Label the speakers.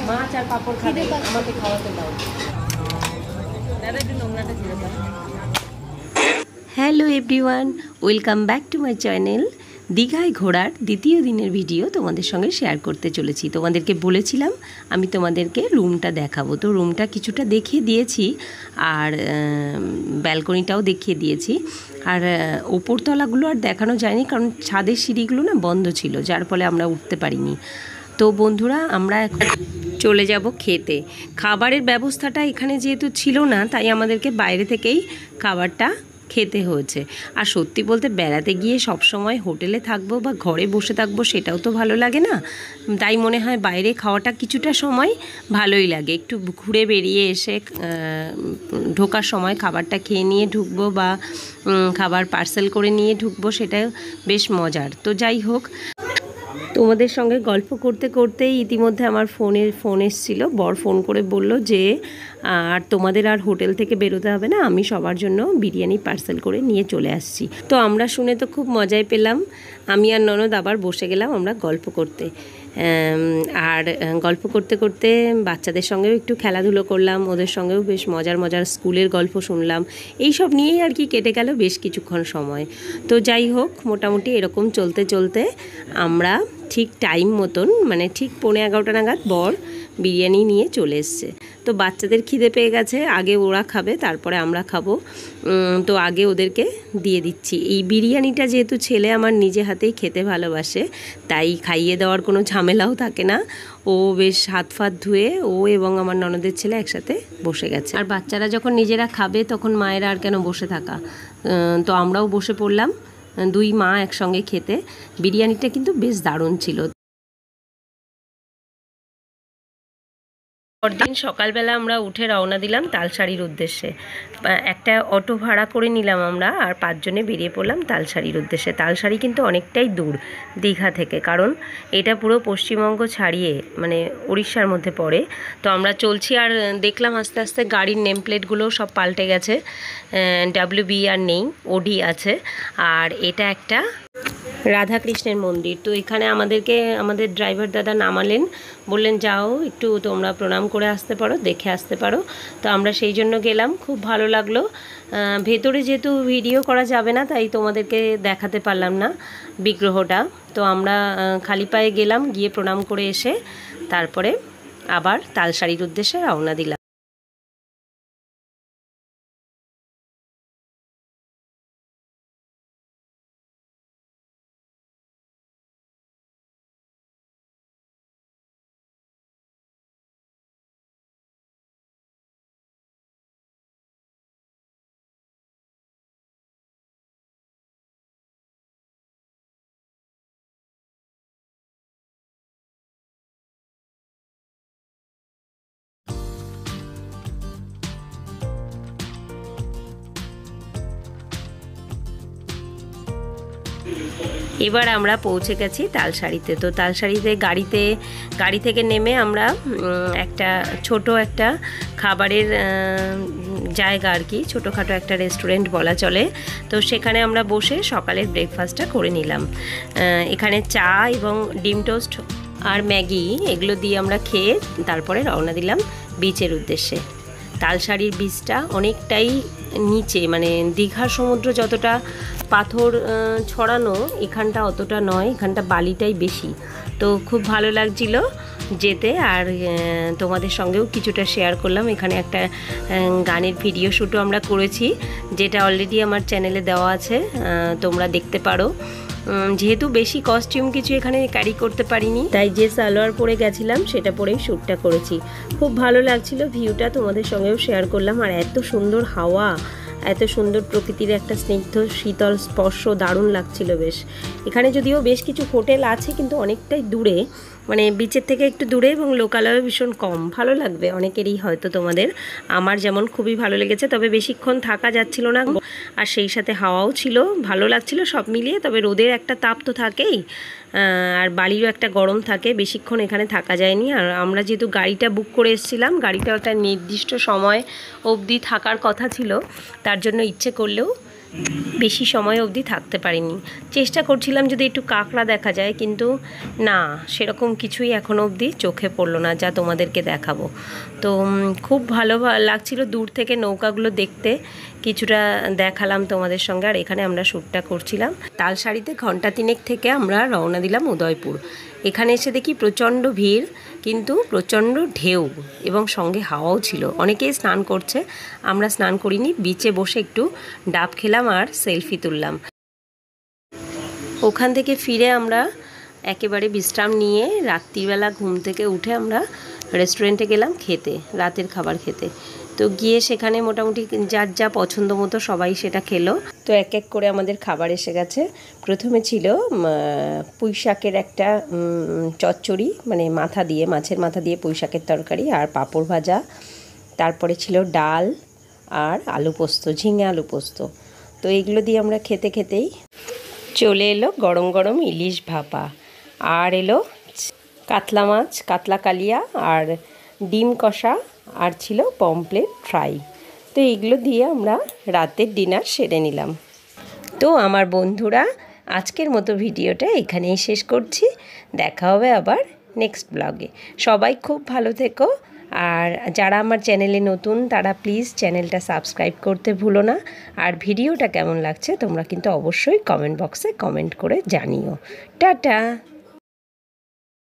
Speaker 1: মাছ আর পাঁপড় খাবে, আমাকে খাওয়াতে দাও। দাদা একটু নোংরাটা ছেড়ে দাও। Hello everyone, welcome back to my channel. দীঘায় ঘোরার দ্বিতীয় দিনের ভিডিও তোমাদের সঙ্গে শেয়ার করতে চলেছি। তোমাদেরকে বলেছিলাম আমি তোমাদেরকে রুমটা দেখাবো, তো রুমটা কিছুটা দেখিয়ে দিয়েছি আর ব্যালকনিটাও দেখিয়ে দিয়েছি। আর ওপরতলাগুলো আর দেখানো যায়নি, কারণ ছাদের সিঁড়িগুলো না বন্ধ ছিল, যার ফলে আমরা উঠতে পারিনি। তো বন্ধুরা, আমরা এখন চলে যাব খেতে। খাবারের ব্যবস্থাটা এখানে যেহেতু ছিল না, তাই আমাদেরকে বাইরে থেকেই খাবারটা খেতে হয়েছে। আর সত্যি বলতে বেড়াতে গিয়ে সব সময় হোটেলে থাকবো বা ঘরে বসে থাকবো সেটাও তো ভালো লাগে না, তাই মনে হয় বাইরে খাওয়াটা কিছুটা সময় ভালোই লাগে। একটু ঘুরে বেরিয়ে এসে ঢোকার সময় খাবারটা খেয়ে নিয়ে ঢুকবো বা খাবার পার্সেল করে নিয়ে ঢুকবো, সেটাও বেশ মজার। তো যাই হোক, তোমাদের সঙ্গে গল্প করতে করতেই ইতিমধ্যে আমার ফোন এসেছিলো। বর ফোন করে বলল যে আর তোমাদের আর হোটেল থেকে বেরোতে হবে না, আমি সবার জন্য বিরিয়ানি পার্সেল করে নিয়ে চলে আসছি। তো আমরা শুনে তো খুব মজাই পেলাম। আমি আর ননদ আবার বসে গেলাম আমরা গল্প করতে। আর গল্প করতে করতে বাচ্চাদের সঙ্গেও একটু খেলাধুলো করলাম, ওদের সঙ্গেও বেশ মজার মজার স্কুলের গল্প শুনলাম। এই সব নিয়েই আর কি কেটে গেল বেশ কিছুক্ষণ সময়। তো যাই হোক, মোটামুটি এরকম চলতে চলতে আমরা ঠিক টাইম মতন, মানে ঠিক 11:15 নাগাদ বর বিরিয়ানি নিয়ে চলে এসছে। তো বাচ্চাদের খিদে পেয়ে গেছে, আগে ওরা খাবে তারপরে আমরা খাবো, তো আগে ওদেরকে দিয়ে দিচ্ছি। এই বিরিয়ানিটা যেহেতু ছেলে আমার নিজে হাতেই খেতে ভালোবাসে, তাই খাইয়ে দেওয়ার কোনো ঝামেলাও থাকে না। ও বেশ হাত ফাত ধুয়ে ও এবং আমার ননদের ছেলে একসাথে বসে গেছে। আর বাচ্চারা যখন নিজেরা খাবে তখন মায়েরা আর কেন বসে থাকা, তো আমরাও বসে পড়লাম দুই মা একসঙ্গে খেতে। বিরিয়ানিটা কিন্তু বেশ দারুণ ছিল। পরদিন সকালবেলা আমরা উঠে রওনা দিলাম তালসারির উদ্দেশ্যে। একটা অটো ভাড়া করে নিলাম আমরা, আর 5 জনে বেরিয়ে পড়লাম তালসারির উদ্দেশ্যে। তালসারি কিন্তু অনেকটাই দূর দীঘা থেকে, কারণ এটা পুরো পশ্চিমবঙ্গ ছাড়িয়ে মানে উড়িষ্যার মধ্যে পড়ে। তো আমরা চলছি, আর দেখলাম আস্তে আস্তে গাড়ির নেম প্লেটগুলো সব পাল্টে গেছে। WB আর নেই, OD আছে। আর এটা একটা রাধাকৃষ্ণের মন্দির। তো এখানে আমাদের ড্রাইভার দাদা নামালেন, বললেন যাও একটু তোমরা প্রণাম করে আসতে পারো, দেখে আসতে পারো। তো আমরা সেই জন্য গেলাম, খুব ভালো লাগলো। ভেতরে যেহেতু ভিডিও করা যাবে না, তাই তোমাদেরকে দেখাতে পারলাম না বিগ্রহটা। তো আমরা খালি পায়ে গেলাম, গিয়ে প্রণাম করে এসে তারপরে আবার তালসারির উদ্দেশ্যে রওনা দিলাম। এবার আমরা পৌঁছে গেছি তালসারিতে। তো তালসারিতে গাড়ি থেকে নেমে আমরা একটা ছোট একটা খাবারের জায়গা আর কি, ছোটোখাটো একটা রেস্টুরেন্ট বলা চলে। তো সেখানে আমরা বসে সকালের ব্রেকফাস্টটা করে নিলাম। এখানে চা এবং ডিম টোস্ট আর ম্যাগি এগুলো দিয়ে আমরা খেয়ে তারপরে রওনা দিলাম বিচের উদ্দেশ্যে। তালসারির বীচটা অনেকটাই নিচে, মানে দীঘার সমুদ্র যতটা পাথর ছড়ানো, এখানটা অতটা নয়, এখানটা বালিটাই বেশি। তো খুব ভালো লাগছিল যেতে। আর তোমাদের সঙ্গেও কিছুটা শেয়ার করলাম। এখানে একটা গানের ভিডিও শ্যুটও আমরা করেছি, যেটা অলরেডি আমার চ্যানেলে দেওয়া আছে, তোমরা দেখতে পারো। যেহেতু বেশি কস্টিউম কিছু এখানে ক্যারি করতে পারিনি, তাই যে সালোয়ার পরে গেছিলাম সেটা পরেই শ্যুটটা করেছি। খুব ভালো লাগছিল ভিউটা, তোমাদের সঙ্গেও শেয়ার করলাম। আর এত সুন্দর হাওয়া, এত সুন্দর প্রকৃতির একটা স্নিগ্ধ শীতল স্পর্শ, দারুণ লাগছিল বেশ। এখানে যদিও বেশ কিছু হোটেল আছে, কিন্তু অনেকটাই দূরে, মানে বিচের থেকে একটু দূরে, এবং লোকালয়ও ভীষণ কম। ভালো লাগবে অনেকেরই হয়তো, তোমাদের আমার যেমন খুবই ভালো লেগেছে। তবে বেশিক্ষণ থাকা যাচ্ছিল না, আর সেই সাথে হাওয়াও ছিল, ভালো লাগছিল সব মিলিয়ে। তবে রোদের একটা তাপ তো থাকেই, আর বালিরও একটা গরম থাকে, বেশিক্ষণ এখানে থাকা যায়নি। আর আমরা যেহেতু গাড়িটা বুক করে এসেছিলাম, গাড়িটা একটা নির্দিষ্ট সময় অবধি থাকার কথা ছিল, তার জন্য ইচ্ছে করলেও বেশি সময় অবধি থাকতে পারিনি। চেষ্টা করছিলাম যদি একটু কাঁকড়া দেখা যায়, কিন্তু না, সেরকম কিছুই এখনও অবধি চোখে পড়লো না যা তোমাদেরকে দেখাবো। তো খুব ভালো লাগছিল দূর থেকে নৌকাগুলো দেখতে, কিছুটা দেখালাম তোমাদের সঙ্গে। আর এখানে আমরা শ্যুটটা করছিলাম। তালসারিতে ঘন্টা 3 থেকে আমরা রওনা দিলাম উদয়পুর। এখানে এসে দেখি প্রচণ্ড ভিড়, কিন্তু প্রচণ্ড ঢেউ এবং সঙ্গে হাওয়াও ছিল। অনেকেই স্নান করছে, আমরা স্নান করিনি, বিচে বসে একটু ডাব খেলাম আর সেলফি তুললাম। ওখান থেকে ফিরে আমরা একেবারে বিশ্রাম নিয়ে রাত্রিবেলা ঘুম থেকে উঠে আমরা রেস্টুরেন্টে গেলাম খেতে, রাতের খাবার খেতে। তো গিয়ে সেখানে মোটামুটি যার যা পছন্দ মতো সবাই সেটা খেলো। তো এক এক করে আমাদের খাবার এসে গেছে। প্রথমে ছিল পুঁই শাকের একটা চচ্চড়ি, মানে মাথা দিয়ে, মাছের মাথা দিয়ে পুঁই শাকের তরকারি আর পাঁপড় ভাজা। তারপরে ছিল ডাল আর আলু পোস্ত, ঝিঙে আলু পোস্ত। তো এইগুলো দিয়ে আমরা খেতে খেতেই চলে এলো গরম গরম ইলিশ ভাপা, আর এলো কাতলা মাছ, কাতলা কালিয়া আর ডিম কষা, আর ছিল পমফ্রেট ফ্রাই। তো এইগুলো দিয়ে আমরা রাতের ডিনার সেরে নিলাম। তো আমার বন্ধুরা, আজকের মতো ভিডিওটা এখানেই শেষ করছি। দেখা হবে আবার নেক্সট ব্লগে। সবাই খুব ভালো থেকো। আর যারা আমার চ্যানেলে নতুন তারা প্লিজ চ্যানেলটা সাবস্ক্রাইব করতে ভুলো না। আর ভিডিওটা কেমন লাগছে তোমরা কিন্তু অবশ্যই কমেন্ট বক্সে কমেন্ট করে জানিও। টাটা।